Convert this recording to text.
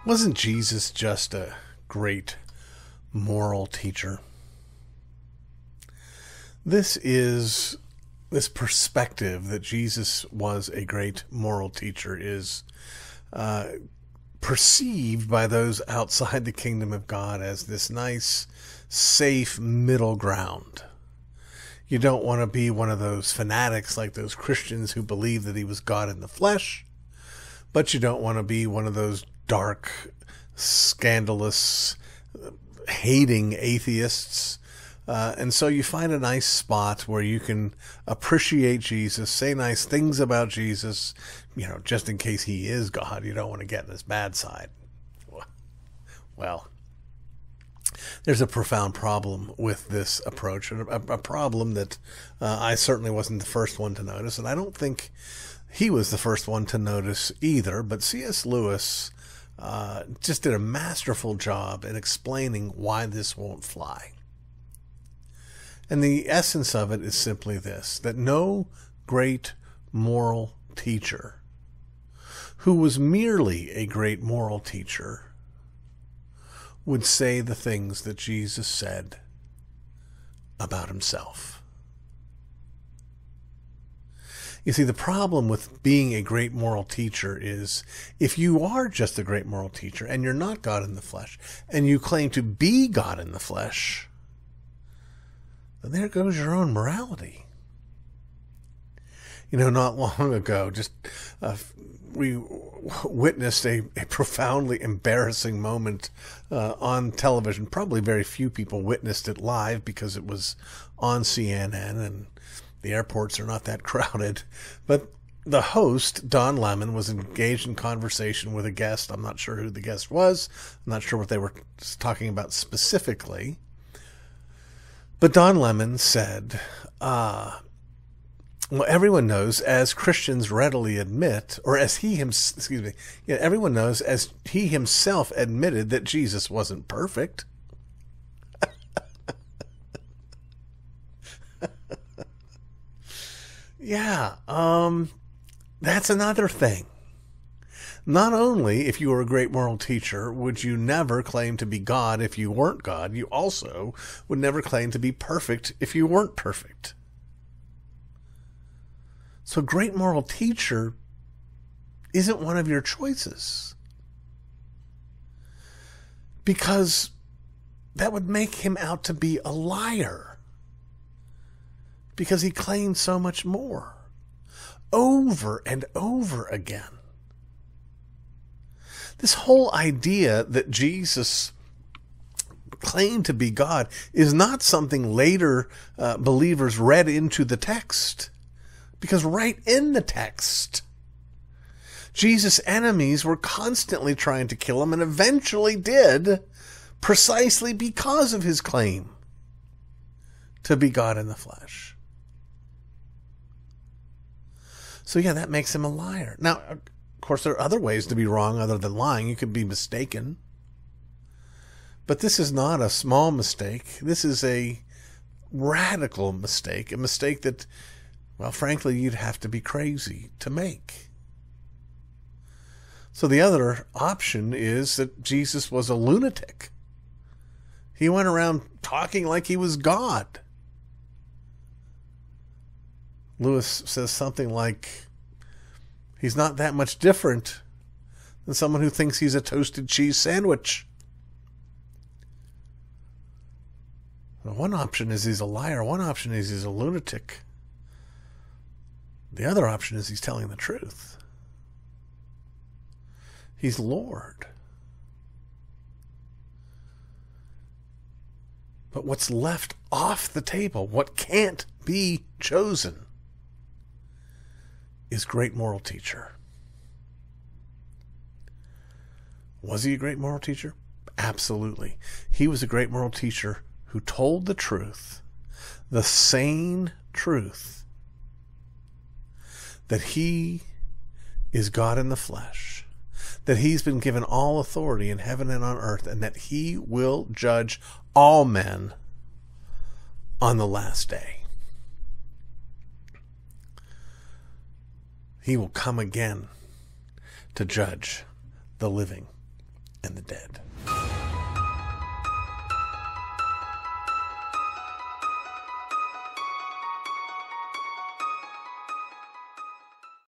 Wasn't Jesus just a great moral teacher? This perspective that Jesus was a great moral teacher is perceived by those outside the kingdom of God as this nice, safe middle ground. You don't want to be one of those fanatics like those Christians who believe that he was God in the flesh, but you don't want to be one of those dark, scandalous, hating atheists. And so you find a nice spot where you can appreciate Jesus, say nice things about Jesus, just in case he is God. You don't want to get in his bad side. Well, there's a profound problem with this approach, and a problem that I certainly wasn't the first one to notice, and I don't think he was the first one to notice either, but C.S. Lewis just did a masterful job in explaining why this won't fly. And the essence of it is simply this, that no great moral teacher who was merely a great moral teacher would say the things that Jesus said about himself. You see, the problem with being a great moral teacher is if you are just a great moral teacher and you're not God in the flesh, and you claim to be God in the flesh, then there goes your own morality. Not long ago, we witnessed a profoundly embarrassing moment on television. Probably very few people witnessed it live because it was on CNN and the airports are not that crowded. But the host, Don Lemon, was engaged in conversation with a guest. I'm not sure who the guest was. I'm not sure what they were talking about specifically. But Don Lemon said, well, everyone knows, as Christians readily admit, or as everyone knows, as he himself admitted, that Jesus wasn't perfect. Yeah, that's another thing. Not only, if you were a great moral teacher, would you never claim to be God if you weren't God, you also would never claim to be perfect if you weren't perfect. So great moral teacher isn't one of your choices, because that would make him out to be a liar, because he claimed so much more over and over again. This whole idea that Jesus claimed to be God is not something later believers read into the text. Because right in the text, Jesus' enemies were constantly trying to kill him, and eventually did, precisely because of his claim to be God in the flesh. So yeah, that makes him a liar. Now, of course, there are other ways to be wrong other than lying. You could be mistaken. But this is not a small mistake. This is a radical mistake. A mistake that, well, frankly, you'd have to be crazy to make. So the other option is that Jesus was a lunatic. He went around talking like he was God. Lewis says something like, he's not that much different than someone who thinks he's a toasted cheese sandwich. Well, one option is he's a liar. One option is he's a lunatic. The other option is he's telling the truth. He's Lord. But what's left off the table, what can't be chosen, is great moral teacher. Was he a great moral teacher? Absolutely. He was a great moral teacher who told the truth, the sane truth, that he is God in the flesh, that he's been given all authority in heaven and on earth, and that he will judge all men on the last day. He will come again to judge the living and the dead.